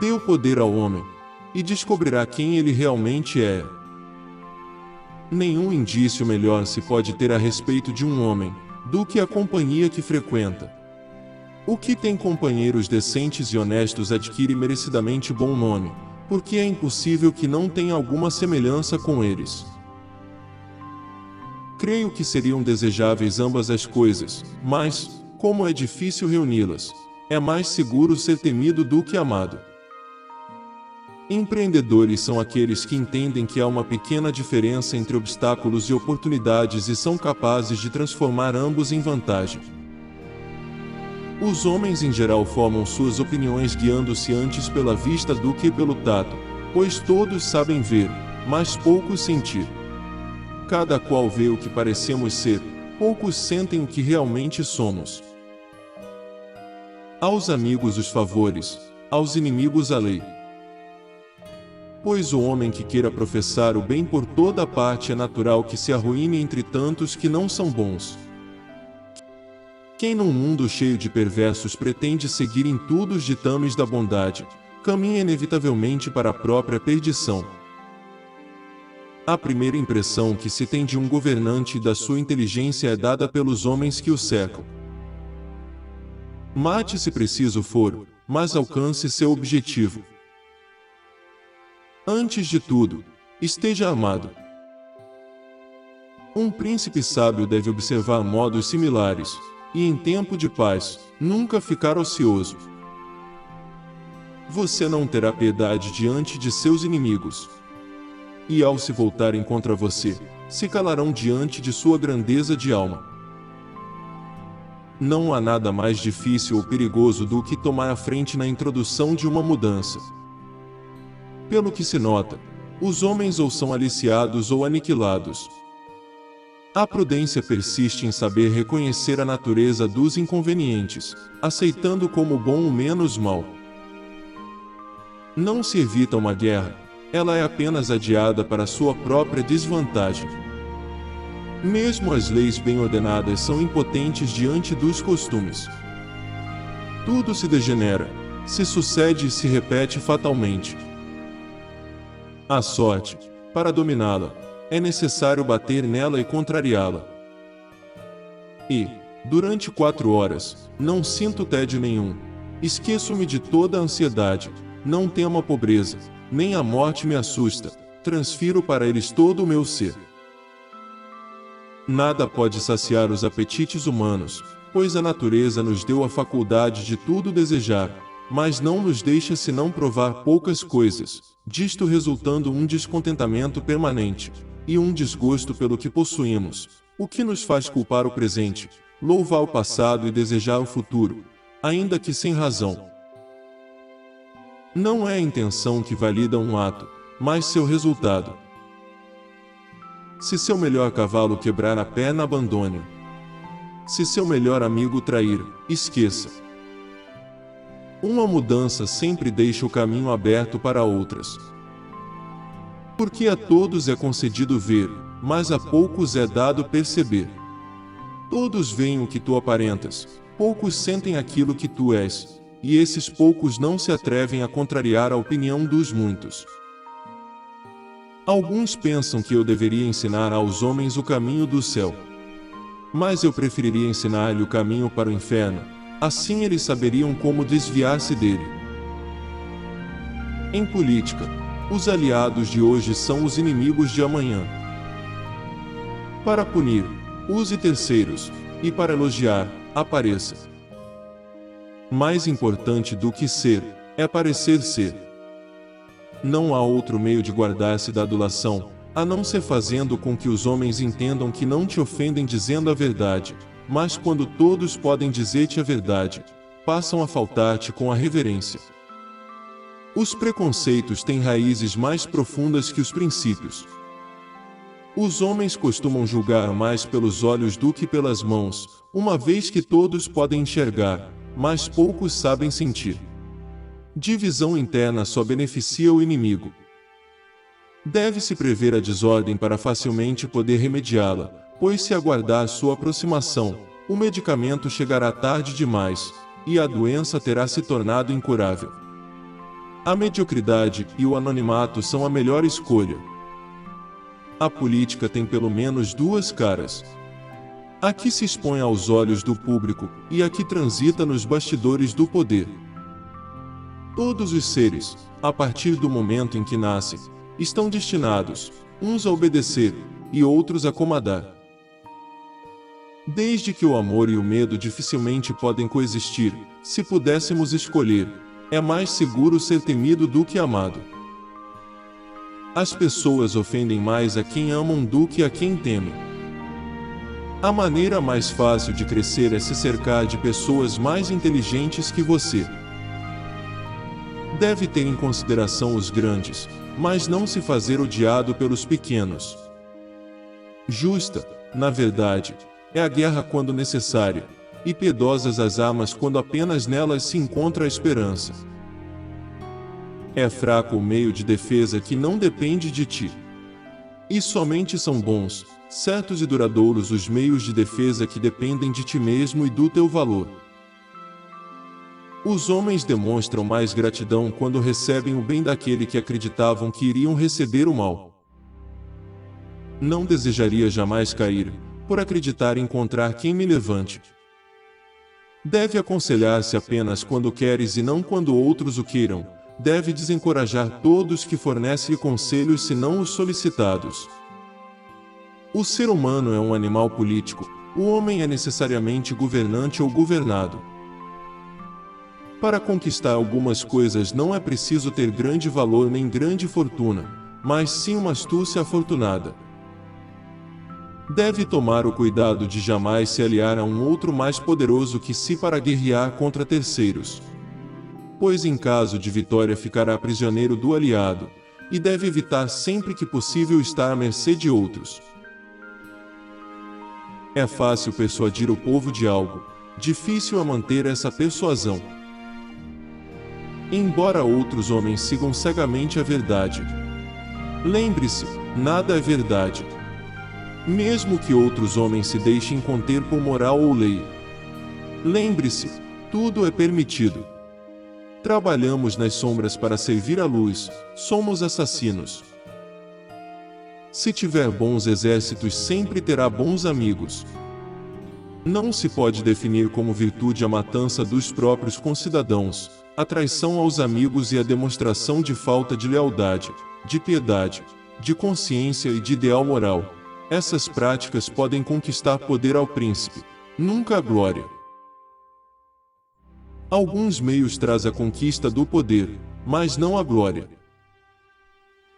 Dê o poder ao homem, e descobrirá quem ele realmente é. Nenhum indício melhor se pode ter a respeito de um homem, do que a companhia que frequenta. O que tem companheiros decentes e honestos adquire merecidamente bom nome, porque é impossível que não tenha alguma semelhança com eles. Creio que seriam desejáveis ambas as coisas, mas, como é difícil reuni-las, é mais seguro ser temido do que amado. Empreendedores são aqueles que entendem que há uma pequena diferença entre obstáculos e oportunidades e são capazes de transformar ambos em vantagem. Os homens em geral formam suas opiniões guiando-se antes pela vista do que pelo tato, pois todos sabem ver, mas poucos sentir. Cada qual vê o que parecemos ser, poucos sentem o que realmente somos. Aos amigos os favores, aos inimigos a lei. Pois o homem que queira professar o bem por toda parte é natural que se arruíne entre tantos que não são bons. Quem num mundo cheio de perversos pretende seguir em tudo os ditames da bondade, caminha inevitavelmente para a própria perdição. A primeira impressão que se tem de um governante e da sua inteligência é dada pelos homens que o cercam. Mate se preciso for, mas alcance seu objetivo. Antes de tudo, esteja amado. Um príncipe sábio deve observar modos similares, e em tempo de paz, nunca ficar ocioso. Você não terá piedade diante de seus inimigos. E ao se voltarem contra você, se calarão diante de sua grandeza de alma. Não há nada mais difícil ou perigoso do que tomar a frente na introdução de uma mudança. Pelo que se nota, os homens ou são aliciados ou aniquilados. A prudência persiste em saber reconhecer a natureza dos inconvenientes, aceitando como bom o menos mal. Não se evita uma guerra, ela é apenas adiada para sua própria desvantagem. Mesmo as leis bem ordenadas são impotentes diante dos costumes. Tudo se degenera, se sucede e se repete fatalmente. A sorte, para dominá-la, é necessário bater nela e contrariá-la. E, durante 4 horas, não sinto tédio nenhum. Esqueço-me de toda a ansiedade, não temo a pobreza, nem a morte me assusta, transfiro para eles todo o meu ser. Nada pode saciar os apetites humanos, pois a natureza nos deu a faculdade de tudo desejar, mas não nos deixa senão provar poucas coisas, disto resultando um descontentamento permanente, e um desgosto pelo que possuímos, o que nos faz culpar o presente, louvar o passado e desejar o futuro, ainda que sem razão. Não é a intenção que valida um ato, mas seu resultado. Se seu melhor cavalo quebrar a perna, abandone-o. Se seu melhor amigo trair, esqueça. Uma mudança sempre deixa o caminho aberto para outras. Porque a todos é concedido ver, mas a poucos é dado perceber. Todos veem o que tu aparentas, poucos sentem aquilo que tu és, e esses poucos não se atrevem a contrariar a opinião dos muitos. Alguns pensam que eu deveria ensinar aos homens o caminho do céu. Mas eu preferiria ensinar-lhe o caminho para o inferno, assim eles saberiam como desviar-se dele. Em política, os aliados de hoje são os inimigos de amanhã. Para punir, use terceiros, e para elogiar, apareça. Mais importante do que ser, é parecer ser. Não há outro meio de guardar-se da adulação, a não ser fazendo com que os homens entendam que não te ofendem dizendo a verdade, mas quando todos podem dizer-te a verdade, passam a faltar-te com a reverência. Os preconceitos têm raízes mais profundas que os princípios. Os homens costumam julgar mais pelos olhos do que pelas mãos, uma vez que todos podem enxergar, mas poucos sabem sentir. Divisão interna só beneficia o inimigo. Deve-se prever a desordem para facilmente poder remediá-la, pois se aguardar sua aproximação, o medicamento chegará tarde demais, e a doença terá se tornado incurável. A mediocridade e o anonimato são a melhor escolha. A política tem pelo menos duas caras. A que se expõe aos olhos do público e a que transita nos bastidores do poder. Todos os seres, a partir do momento em que nascem, estão destinados, uns a obedecer e outros a comandar. Desde que o amor e o medo dificilmente podem coexistir, se pudéssemos escolher, é mais seguro ser temido do que amado. As pessoas ofendem mais a quem amam do que a quem temem. A maneira mais fácil de crescer é se cercar de pessoas mais inteligentes que você. Deve ter em consideração os grandes, mas não se fazer odiado pelos pequenos. Justa, na verdade, é a guerra quando necessária, e piedosas as armas quando apenas nelas se encontra a esperança. É fraco o meio de defesa que não depende de ti. E somente são bons, certos e duradouros os meios de defesa que dependem de ti mesmo e do teu valor. Os homens demonstram mais gratidão quando recebem o bem daquele que acreditavam que iriam receber o mal. Não desejaria jamais cair, por acreditar em encontrar quem me levante. Deve aconselhar-se apenas quando queres e não quando outros o queiram. Deve desencorajar todos que fornecem conselhos se não os solicitados. O ser humano é um animal político, o homem é necessariamente governante ou governado. Para conquistar algumas coisas não é preciso ter grande valor nem grande fortuna, mas sim uma astúcia afortunada. Deve tomar o cuidado de jamais se aliar a um outro mais poderoso que si para guerrear contra terceiros. Pois em caso de vitória ficará prisioneiro do aliado, e deve evitar sempre que possível estar à mercê de outros. É fácil persuadir o povo de algo, difícil é manter essa persuasão. Embora outros homens sigam cegamente a verdade. Lembre-se, nada é verdade. Mesmo que outros homens se deixem conter por moral ou lei. Lembre-se, tudo é permitido. Trabalhamos nas sombras para servir a luz, somos assassinos. Se tiver bons exércitos, sempre terá bons amigos. Não se pode definir como virtude a matança dos próprios concidadãos, a traição aos amigos e a demonstração de falta de lealdade, de piedade, de consciência e de ideal moral. Essas práticas podem conquistar poder ao príncipe, nunca a glória. Alguns meios trazem a conquista do poder, mas não a glória.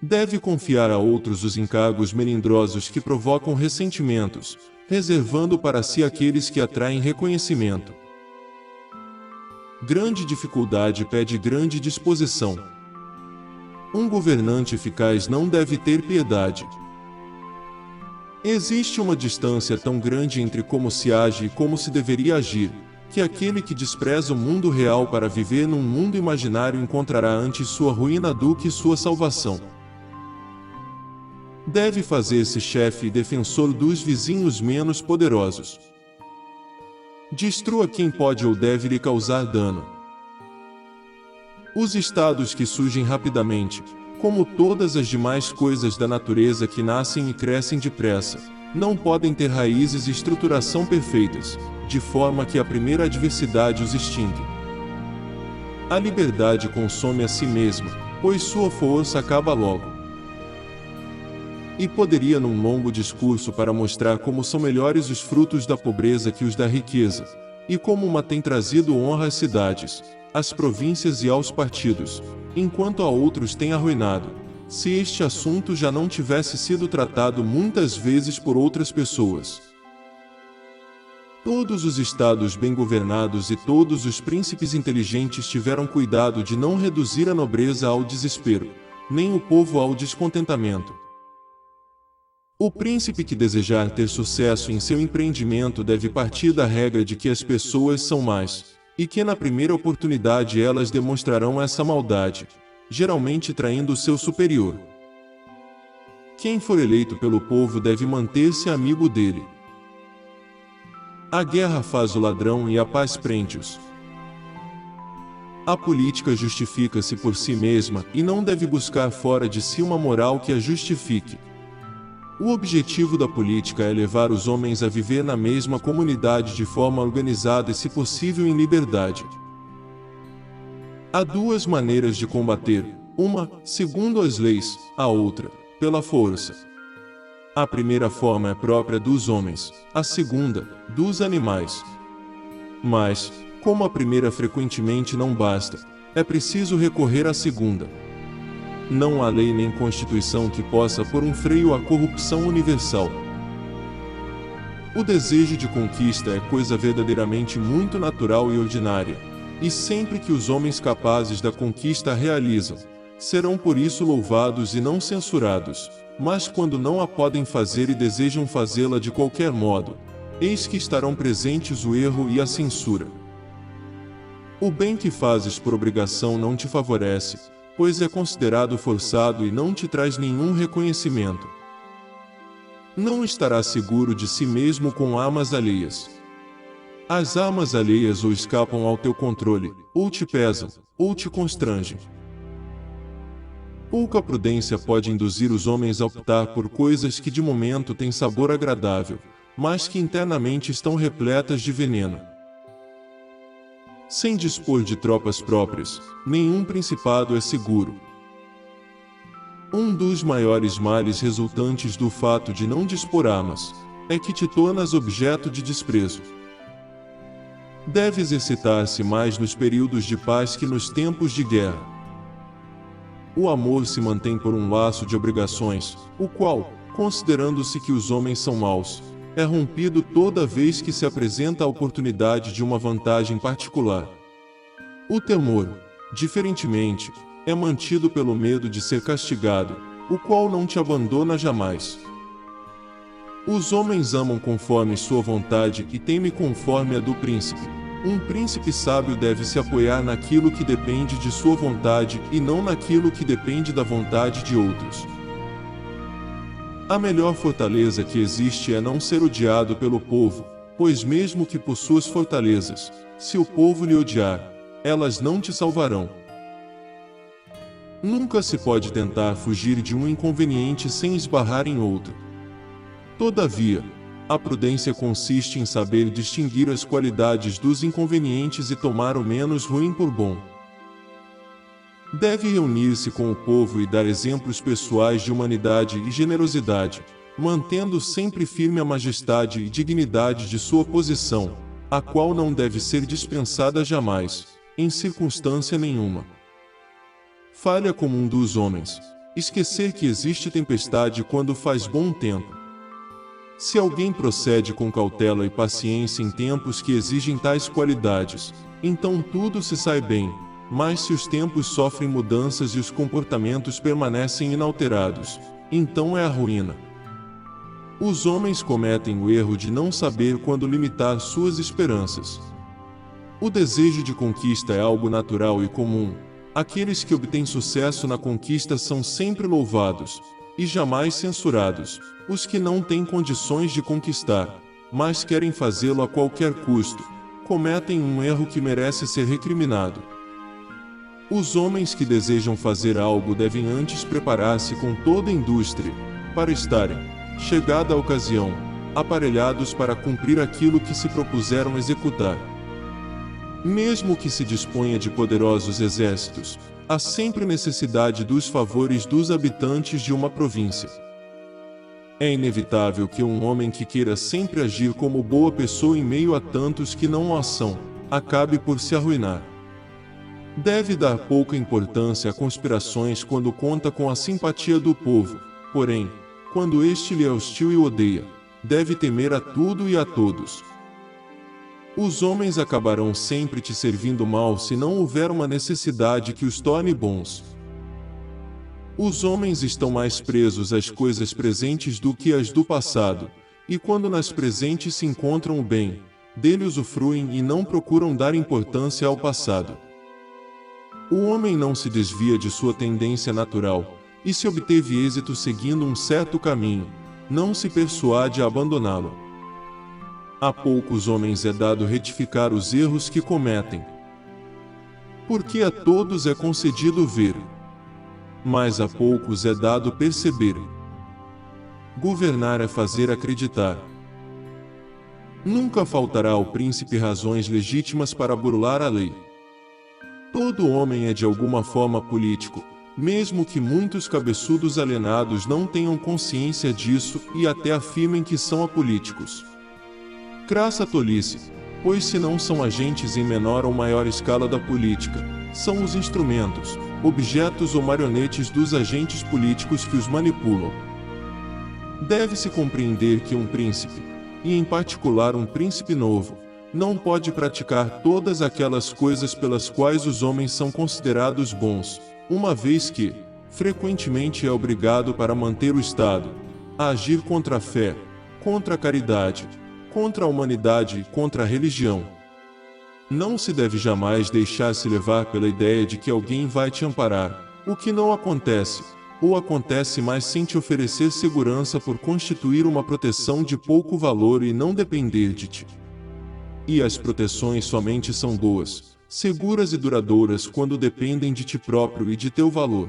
Deve confiar a outros os encargos melindrosos que provocam ressentimentos, reservando para si aqueles que atraem reconhecimento. Grande dificuldade pede grande disposição. Um governante eficaz não deve ter piedade. Existe uma distância tão grande entre como se age e como se deveria agir, que aquele que despreza o mundo real para viver num mundo imaginário encontrará antes sua ruína do que sua salvação. Deve fazer-se chefe e defensor dos vizinhos menos poderosos. Destrua quem pode ou deve lhe causar dano. Os estados que surgem rapidamente, como todas as demais coisas da natureza que nascem e crescem depressa, não podem ter raízes e estruturação perfeitas, de forma que a primeira adversidade os extingue. A liberdade consome a si mesma, pois sua força acaba logo. E poderia num longo discurso para mostrar como são melhores os frutos da pobreza que os da riqueza, e como uma tem trazido honra às cidades, às províncias e aos partidos, enquanto a outros tem arruinado, se este assunto já não tivesse sido tratado muitas vezes por outras pessoas. Todos os estados bem governados e todos os príncipes inteligentes tiveram cuidado de não reduzir a nobreza ao desespero, nem o povo ao descontentamento. O príncipe que desejar ter sucesso em seu empreendimento deve partir da regra de que as pessoas são más, e que na primeira oportunidade elas demonstrarão essa maldade, geralmente traindo o seu superior. Quem for eleito pelo povo deve manter-se amigo dele. A guerra faz o ladrão e a paz prende-os. A política justifica-se por si mesma e não deve buscar fora de si uma moral que a justifique. O objetivo da política é levar os homens a viver na mesma comunidade de forma organizada e, se possível, em liberdade. Há duas maneiras de combater: uma, segundo as leis; a outra, pela força. A primeira forma é própria dos homens, a segunda, dos animais. Mas, como a primeira frequentemente não basta, é preciso recorrer à segunda. Não há lei nem constituição que possa pôr um freio à corrupção universal. O desejo de conquista é coisa verdadeiramente muito natural e ordinária, e sempre que os homens capazes da conquista a realizam, serão por isso louvados e não censurados, mas quando não a podem fazer e desejam fazê-la de qualquer modo, eis que estarão presentes o erro e a censura. O bem que fazes por obrigação não te favorece, pois é considerado forçado e não te traz nenhum reconhecimento. Não estarás seguro de si mesmo com armas alheias. As armas alheias ou escapam ao teu controle, ou te pesam, ou te constrangem. Pouca prudência pode induzir os homens a optar por coisas que de momento têm sabor agradável, mas que internamente estão repletas de veneno. Sem dispor de tropas próprias, nenhum principado é seguro. Um dos maiores males resultantes do fato de não dispor armas é que te tornas objeto de desprezo. Deve exercitar-se mais nos períodos de paz que nos tempos de guerra. O amor se mantém por um laço de obrigações, o qual, considerando-se que os homens são maus, é rompido toda vez que se apresenta a oportunidade de uma vantagem particular. O temor, diferentemente, é mantido pelo medo de ser castigado, o qual não te abandona jamais. Os homens amam conforme sua vontade e temem conforme a do príncipe. Um príncipe sábio deve se apoiar naquilo que depende de sua vontade e não naquilo que depende da vontade de outros. A melhor fortaleza que existe é não ser odiado pelo povo, pois mesmo que possuas fortalezas, se o povo lhe odiar, elas não te salvarão. Nunca se pode tentar fugir de um inconveniente sem esbarrar em outro. Todavia, a prudência consiste em saber distinguir as qualidades dos inconvenientes e tomar o menos ruim por bom. Deve reunir-se com o povo e dar exemplos pessoais de humanidade e generosidade, mantendo sempre firme a majestade e dignidade de sua posição, a qual não deve ser dispensada jamais, em circunstância nenhuma. Falha comum dos homens: esquecer que existe tempestade quando faz bom tempo. Se alguém procede com cautela e paciência em tempos que exigem tais qualidades, então tudo se sai bem, mas se os tempos sofrem mudanças e os comportamentos permanecem inalterados, então é a ruína. Os homens cometem o erro de não saber quando limitar suas esperanças. O desejo de conquista é algo natural e comum. Aqueles que obtêm sucesso na conquista são sempre louvados, e jamais censurados. Os que não têm condições de conquistar, mas querem fazê-lo a qualquer custo, cometem um erro que merece ser recriminado. Os homens que desejam fazer algo devem antes preparar-se com toda a indústria, para estarem, chegada a ocasião, aparelhados para cumprir aquilo que se propuseram executar. Mesmo que se disponha de poderosos exércitos, há sempre necessidade dos favores dos habitantes de uma província. É inevitável que um homem que queira sempre agir como boa pessoa em meio a tantos que não o são, acabe por se arruinar. Deve dar pouca importância a conspirações quando conta com a simpatia do povo, porém, quando este lhe é hostil e o odeia, deve temer a tudo e a todos. Os homens acabarão sempre te servindo mal se não houver uma necessidade que os torne bons. Os homens estão mais presos às coisas presentes do que às do passado, e quando nas presentes se encontram o bem, dele usufruem e não procuram dar importância ao passado. O homem não se desvia de sua tendência natural, e se obteve êxito seguindo um certo caminho, não se persuade a abandoná-lo. A poucos homens é dado retificar os erros que cometem. Porque a todos é concedido ver, mas a poucos é dado perceber. Governar é fazer acreditar. Nunca faltará ao príncipe razões legítimas para burlar a lei. Todo homem é de alguma forma político, mesmo que muitos cabeçudos alienados não tenham consciência disso e até afirmem que são apolíticos. Crassa tolice, pois se não são agentes em menor ou maior escala da política, são os instrumentos, objetos ou marionetes dos agentes políticos que os manipulam. Deve-se compreender que um príncipe, e em particular um príncipe novo, não pode praticar todas aquelas coisas pelas quais os homens são considerados bons, uma vez que, frequentemente é obrigado para manter o Estado, a agir contra a fé, contra a caridade, contra a humanidade e contra a religião. Não se deve jamais deixar-se levar pela ideia de que alguém vai te amparar, o que não acontece, ou acontece mais sem te oferecer segurança por constituir uma proteção de pouco valor e não depender de ti. E as proteções somente são boas, seguras e duradouras quando dependem de ti próprio e de teu valor.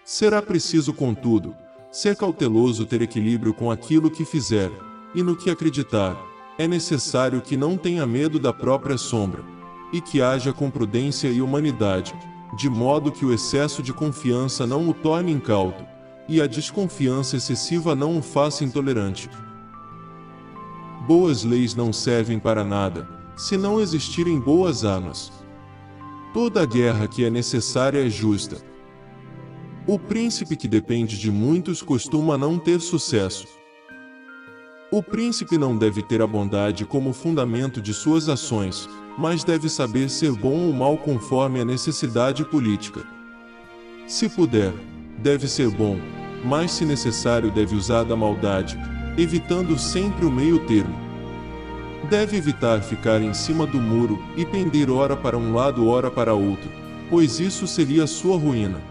Será preciso, contudo, ser cauteloso, ter equilíbrio com aquilo que fizer, e no que acreditar. É necessário que não tenha medo da própria sombra, e que haja com prudência e humanidade, de modo que o excesso de confiança não o torne incauto, e a desconfiança excessiva não o faça intolerante. Boas leis não servem para nada, se não existirem boas armas. Toda guerra que é necessária é justa. O príncipe que depende de muitos costuma não ter sucesso. O príncipe não deve ter a bondade como fundamento de suas ações, mas deve saber ser bom ou mal conforme a necessidade política. Se puder, deve ser bom, mas se necessário deve usar da maldade, evitando sempre o meio termo. Deve evitar ficar em cima do muro e pender ora para um lado ora para outro, pois isso seria sua ruína.